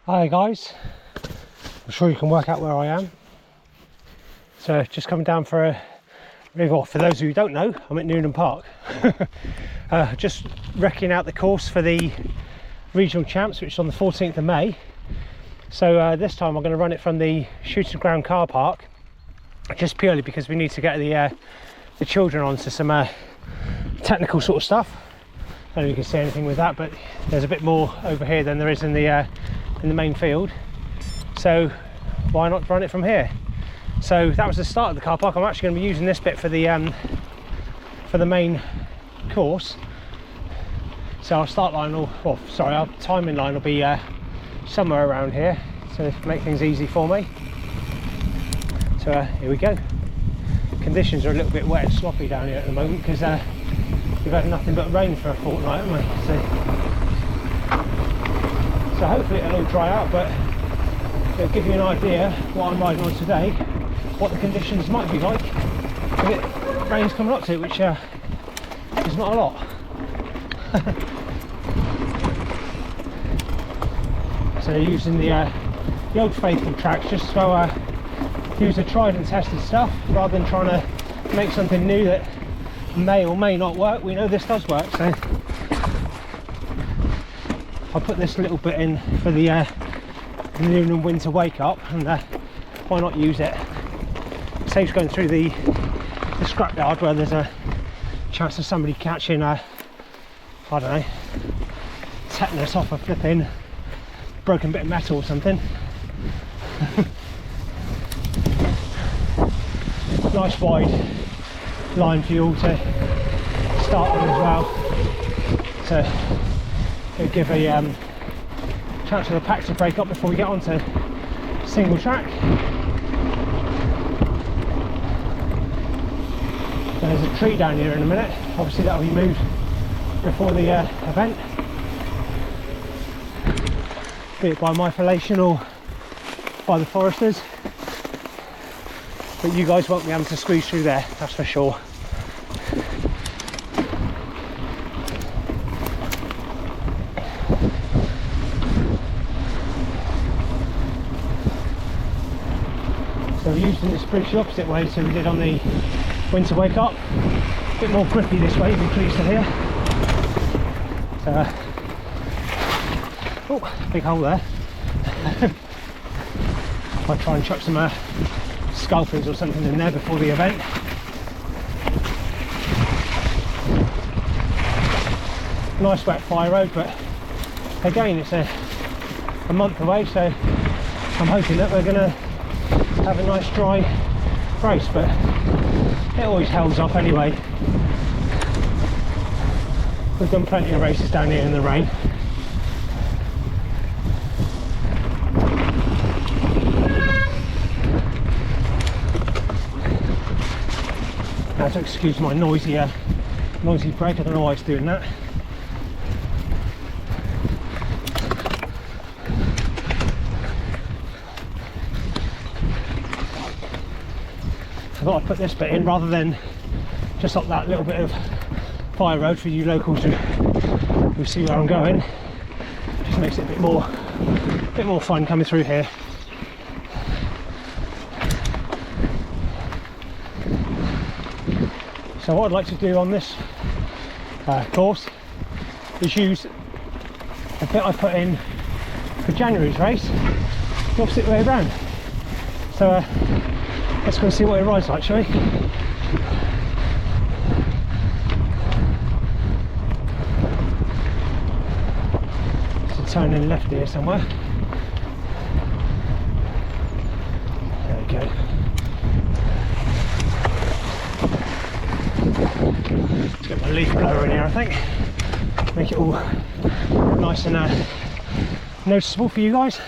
Hi guys, I'm sure you can work out where I am. So just coming down for a well, for those of you who don't know, I'm at Newham Park. Just wrecking out the course for the regional champs, which is on the 14th of May. So this time I'm going to run it from the shooting ground car park, just purely because we need to get the children on to some technical sort of stuff. I don't know if you can see anything with that, but there's a bit more over here than there is in the main field. So why not run it from here? So that was the start of the car park. I'm actually going to be using this bit for the main course. So our start line will, our timing line will be somewhere around here, so to make things easy for me. So here we go. Conditions are a little bit wet and sloppy down here at the moment because we've had nothing but rain for a fortnight, haven't we? So hopefully it'll all dry out, but it'll give you an idea what I'm riding on today, what the conditions might be like if it rain's coming up to it, which is not a lot. So using the old faithful tracks, just so use the tried and tested stuff rather than trying to make something new that may or may not work. We know this does work, so I'll put this little bit in for the Newham winter wake up, and why not use it? Saves going through the scrapyard where there's a chance of somebody catching I don't know, tetanus off a flipping broken bit of metal or something. Nice wide line for you all to start on as well, so it'll give a chance for the pack to break up before we get onto single track. There's a tree down here in a minute, obviously that will be moved before the event, be it by my fellation or by the foresters, but you guys won't be able to squeeze through there, that's for sure. So we're using this bridge the opposite way so we did on the winter wake up, a bit more grippy this way, you'll be pleased to hear. So, oh, big hole there. I'll try and chuck some scalpers or something in there before the event. Nice wet fire road, but again it's a month away, so I'm hoping that we're going to have a nice dry race, but it always holds up anyway. We've done plenty of races down here in the rain. Now to excuse my noisy brake, I don't know why it's doing that. I thought I'd put this bit in rather than just up that little bit of fire road for you locals who see where I'm going. Just makes it a bit more fun coming through here. So what I'd like to do on this course is use the bit I put in for January's race the opposite way around. So let's go and see what it rides like, shall we? So turn in left here somewhere. There we go. Let's get my leaf blower in here, I think. Make it all nice and noticeable for you guys.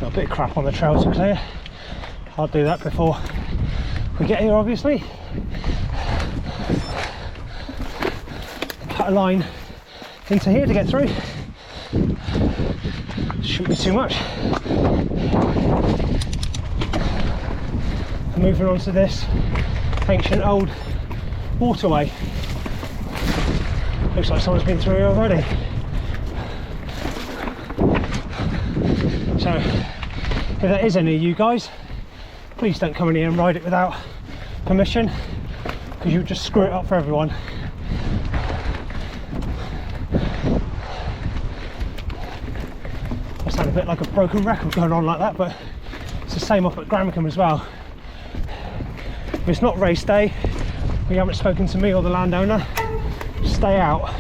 Got a bit of crap on the trail to clear. I'll do that before we get here, obviously. Cut a line into here to get through. Shouldn't be too much. Moving on to this ancient old waterway. Looks like someone's been through here already. So if there is any of you guys, please don't come in here and ride it without permission, because you'll just screw it up for everyone. I sound a bit like a broken record going on like that, but it's the same up at Gramcombe as well. If it's not race day, we haven't spoken to me or the landowner, stay out.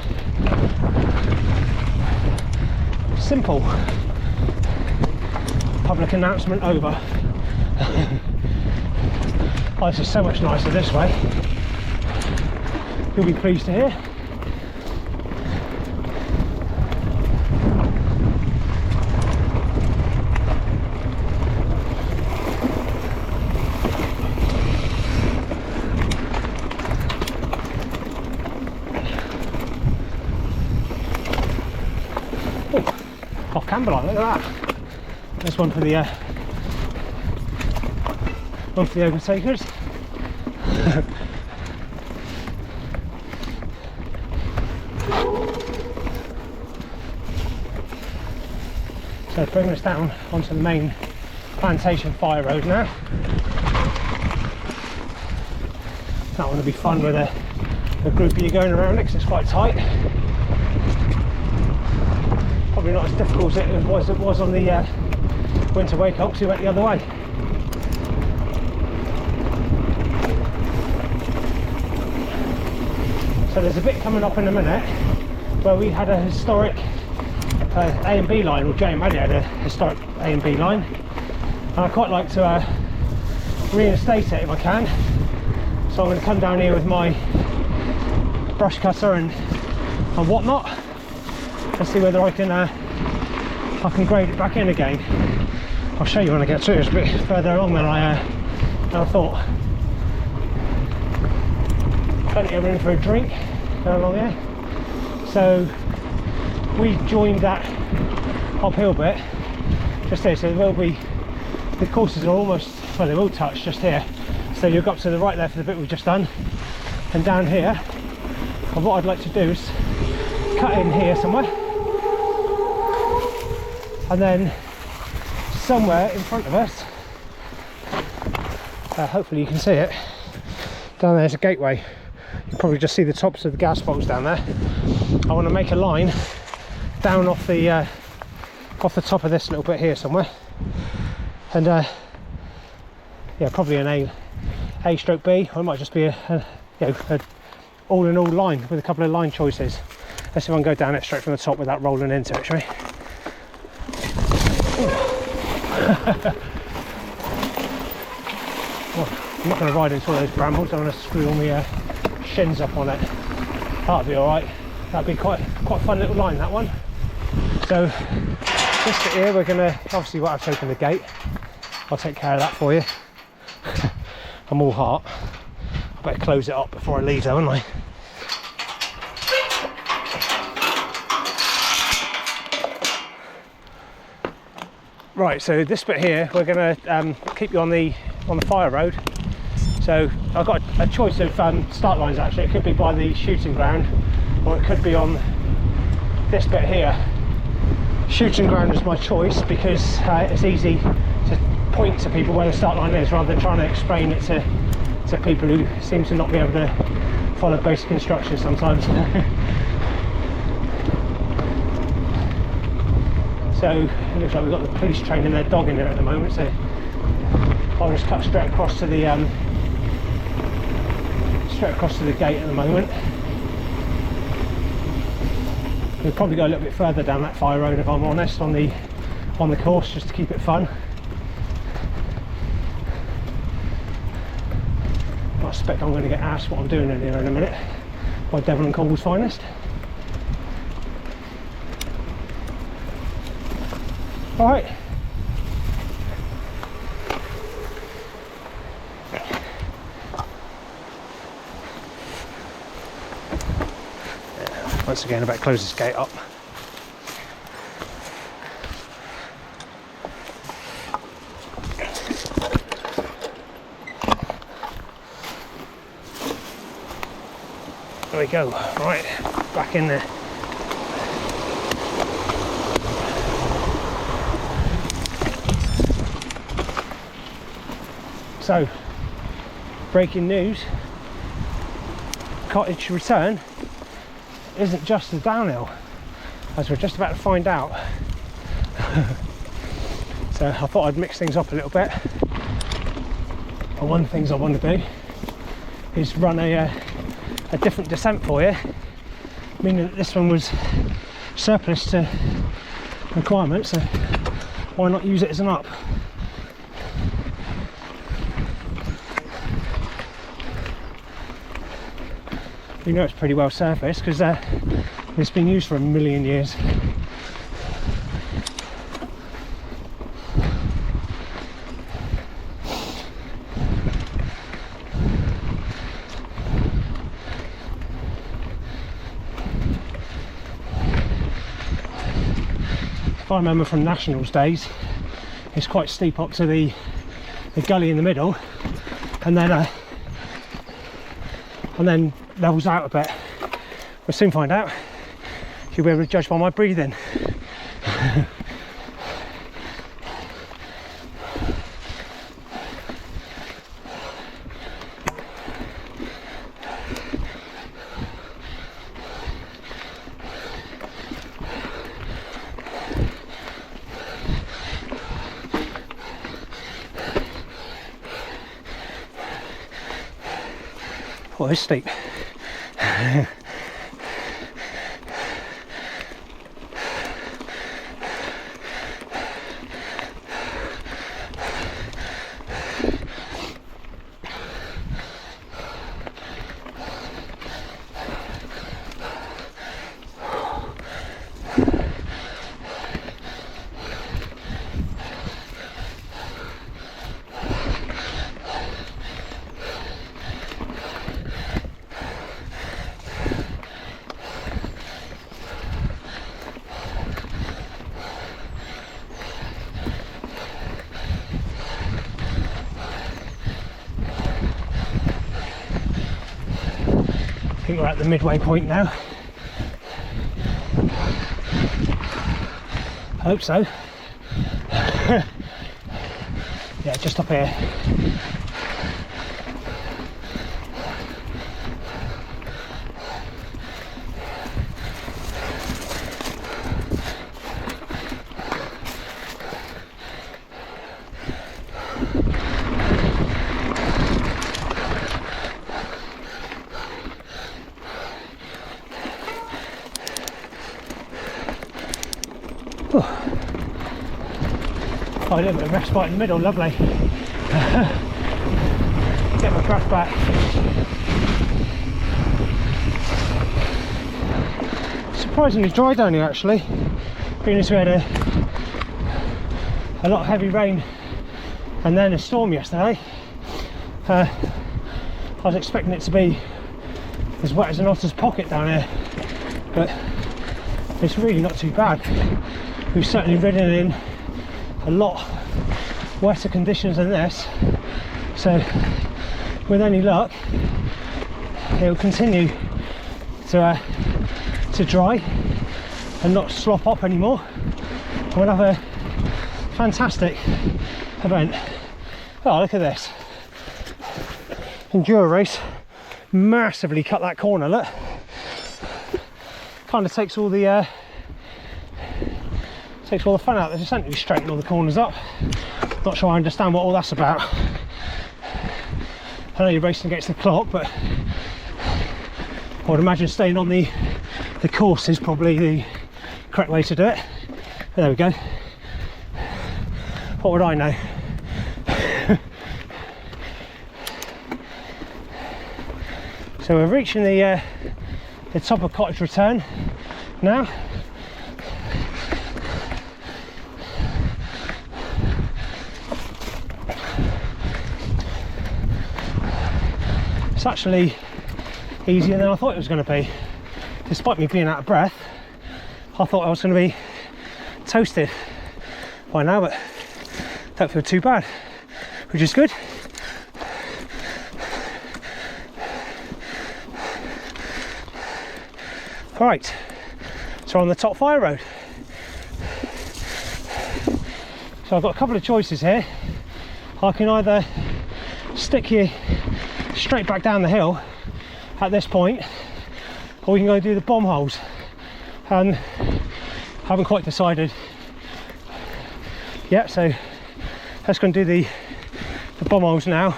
Simple. Public announcement over. Oh, this is so much nicer this way. You'll be pleased to hear. Off Camberlight, look at that. There's one for the overtakers. So bringing us down onto the main plantation fire road now. That one will be fun with a group of you going around it, because it's quite tight. Probably not as difficult as it was on the winter wake up, so we went the other way. So there's a bit coming up in a minute where we had a historic A and B line, or Jay and Maddie had a historic A and B line, and I quite like to reinstate it if I can. So I'm going to come down here with my brush cutter and whatnot, and see whether I can grade it back in again. I'll show you when I get to it. It's a bit further along than I thought. Plenty of room for a drink going along here. So we joined that uphill bit just here, so there will be, the courses are almost, well, they will touch just here. So you'll go up to the right there for the bit we've just done, and down here. And what I'd like to do is cut in here somewhere, and then somewhere in front of us, hopefully you can see it, down there's a gateway. You can probably just see the tops of the gas poles down there. I want to make a line down off the top of this little bit here somewhere, and yeah, probably an A stroke B, or it might just be a all in all line with a couple of line choices. Let's see if I can go down it straight from the top without rolling into it, shall we? Well, I'm not going to ride into all those brambles. I want to screw all my shins up on it. That'll be alright. That'll be quite a fun little line, that one. So this bit here, we're going to, obviously won't have to open the gate. I'll take care of that for you. I'm all heart. I better close it up before I leave though, won't I? Right, so this bit here, we're going to keep you on the fire road. So I've got a choice of start lines actually. It could be by the shooting ground, or it could be on this bit here. Shooting ground is my choice because it's easy to point to people where the start line is, rather than trying to explain it to people who seem to not be able to follow basic instructions sometimes. So it looks like we've got the police training their dog in there at the moment, so I'll just cut straight across to the gate at the moment. We'll probably go a little bit further down that fire road if I'm honest, on the course, just to keep it fun. I suspect I'm going to get asked what I'm doing in here in a minute by Devon and Cobble's finest. Alright. Once again, I better close this gate up. we go. Right, back in there. So, breaking news, cottage return isn't just a downhill, as we're just about to find out. So I thought I'd mix things up a little bit. And one of the things I want to do is run a different descent for you, meaning that this one was surplus to requirements, so why not use it as an up? You know it's pretty well surfaced because it's been used for a million years. If I remember from Nationals days, it's quite steep up to the gully in the middle, and then levels out a bit. We'll soon find out. You'll be able to judge by my breathing. Oh, it's steep. I think we're at the midway point now. I hope so. Yeah, just up here. Oh, a little bit of respite in the middle, lovely. Get my breath back. Surprisingly dry down here actually, being as we had a lot of heavy rain and then a storm yesterday. I was expecting it to be as wet as an otter's pocket down here, but it's really not too bad. We've certainly ridden in a lot wetter conditions than this, so with any luck it will continue to dry and not slop up anymore. We'll have a fantastic event. Oh, look at this enduro race, massively cut that corner. Look, kind of takes all the fun out. They just essentially straighten all the corners up. Not sure I understand what all that's about. I know you're racing against the clock, but I would imagine staying on the course is probably the correct way to do it. There we go. What would I know? So we're reaching the top of Cottage Return now. It's actually easier than I thought it was going to be. Despite me being out of breath, I thought I was going to be toasted by now, but don't feel too bad, which is good. Right, so on the top fire road. So I've got a couple of choices here. I can either stick you straight back down the hill at this point, or we can go do the bomb holes. I haven't quite decided yet, so let's go and do the bomb holes now,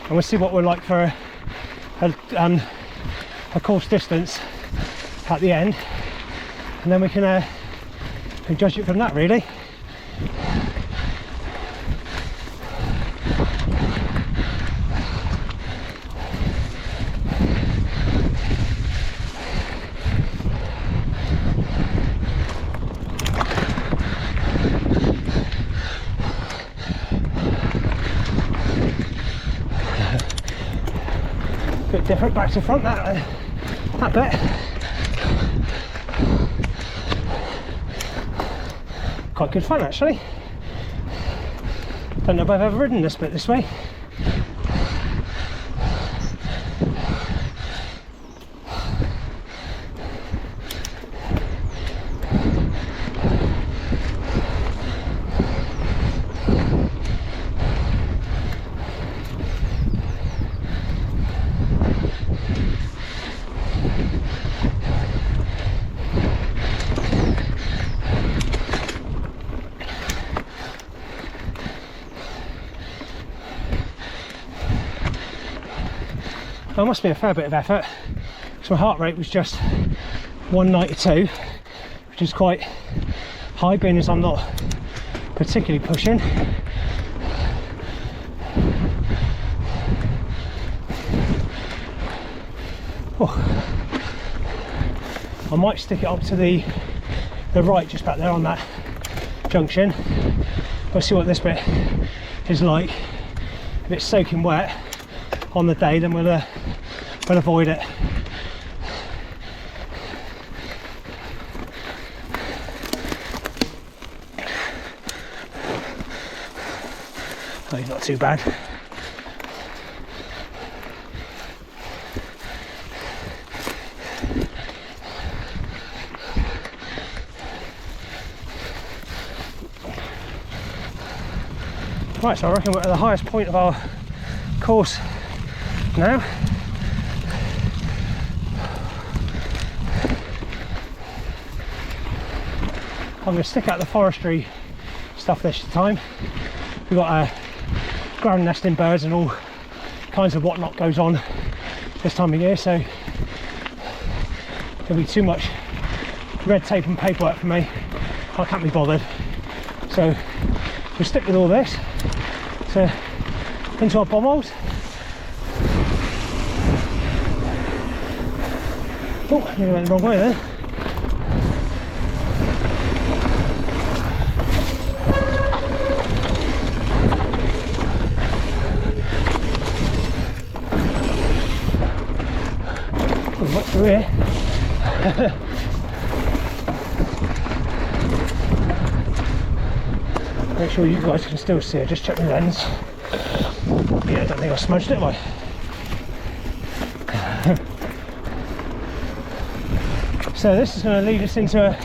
and we'll see what we're like for a course distance at the end, and then we can judge it from that, really. Bit different back to front, that bit. Quite good fun, actually. Don't know if I've ever ridden this bit this way. Well, it must be a fair bit of effort, because my heart rate was just 192, which is quite high, being as I'm not particularly pushing. Oh. I might stick it up to the right, just back there on that junction. We'll see what this bit is like. If it's soaking wet on the day, then we'll avoid it. Oh, not too bad. Right, so I reckon we're at the highest point of our course now. I'm going to stick out the forestry stuff this time. We've got ground nesting birds and all kinds of whatnot goes on this time of year, so there'll be too much red tape and paperwork for me. I can't be bothered, so we'll stick with all this. So into our bomb holes. Oh, I nearly went the wrong way there. What's through here? Make sure you guys can still see it, just check the lens. Yeah, I don't think I smudged it, have I? So this is going to lead us into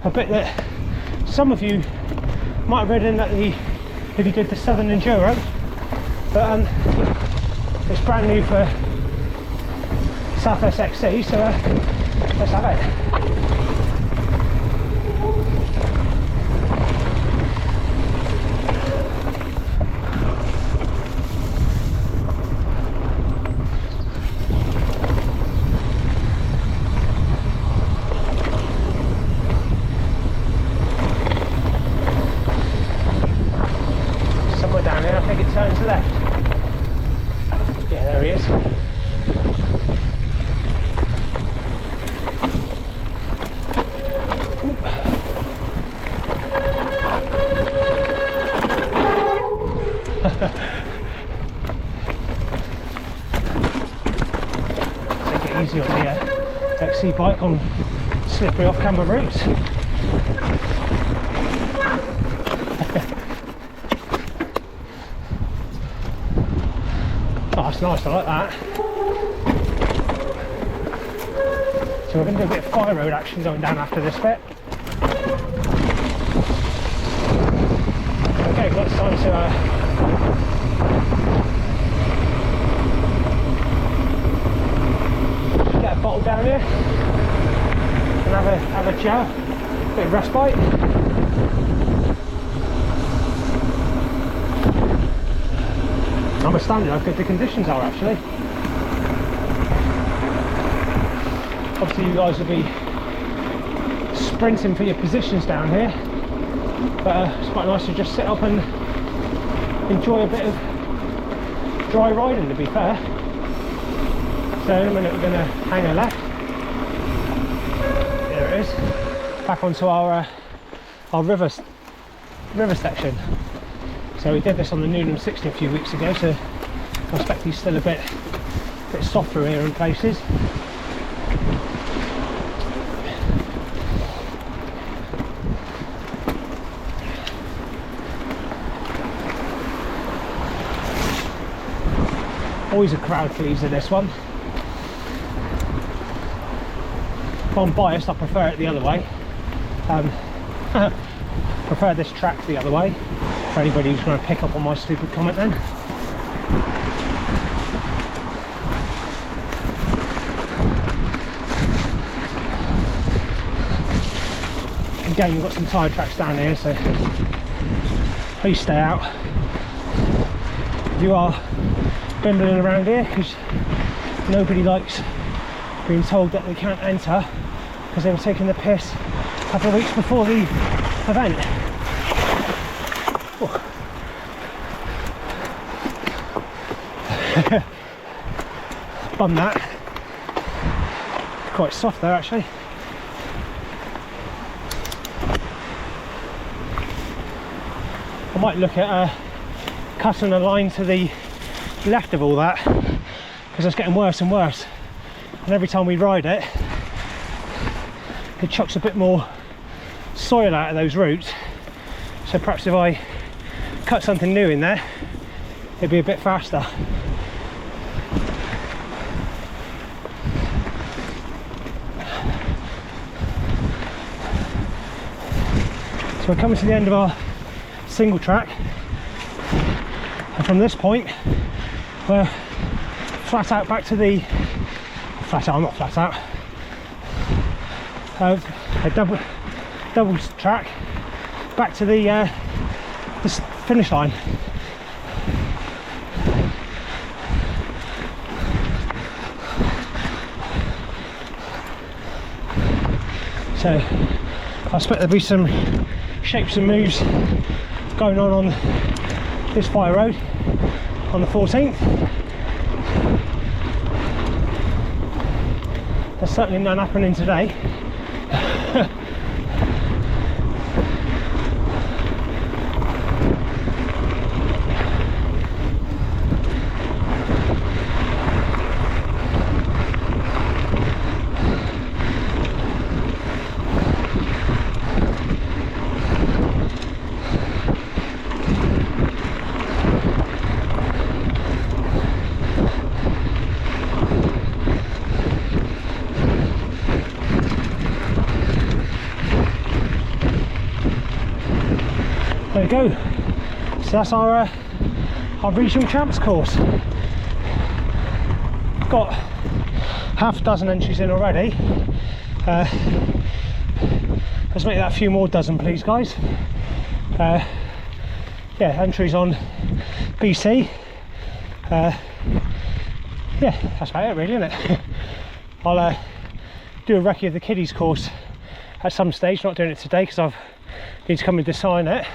a bit that some of you might have ridden at if you did the Southern Enduro, but it's brand new for Swxc, so let's have it. Somewhere down here, I think it turns left. Yeah, there he is. Take it easy on the XC bike on slippery off-camber routes. Oh, that's nice, I like that. So we're going to do a bit of fire road action going down after this bit. Okay, well, it's time to get a bottle down here and have a chow, bit of respite. I'm astounded how good the conditions are actually. Obviously you guys will be sprinting for your positions down here, but it's quite nice to just sit up and enjoy a bit of dry riding, to be fair. So in a minute we're going to hang a left. There it is. Back onto our river section. So we did this on the Newnham 60 a few weeks ago, so I expect he's still a bit softer here in places. Always a crowd pleaser, this one. If I'm biased, I prefer it the other way. Prefer this track the other way, for anybody who's going to pick up on my stupid comment then. Again, we've got some tyre tracks down here, so please stay out. If you are bimbling around here, because nobody likes being told that they can't enter because they were taking the piss a couple of weeks before the event. Bum that. Quite soft there actually. I might look at cutting a line to the left of all that, because it's getting worse and worse, and every time we ride it, it chucks a bit more soil out of those roots. So perhaps if I cut something new in there, it'd be a bit faster. So we're coming to the end of our single track, and from this point we're flat out back to the not flat out, a double track back to the finish line. So I expect there'll be some shapes and moves going on this fire road on the 14th. There's certainly none happening today. There we go. So that's our regional champs course. Got half a dozen entries in already. Let's make that a few more dozen, please, guys. Yeah, entries on BC. Yeah, that's about it, really, isn't it? I'll do a recce of the kiddies course at some stage. Not doing it today because I need to come and design it.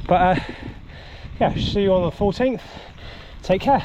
But yeah, see you on the 14th. Take care.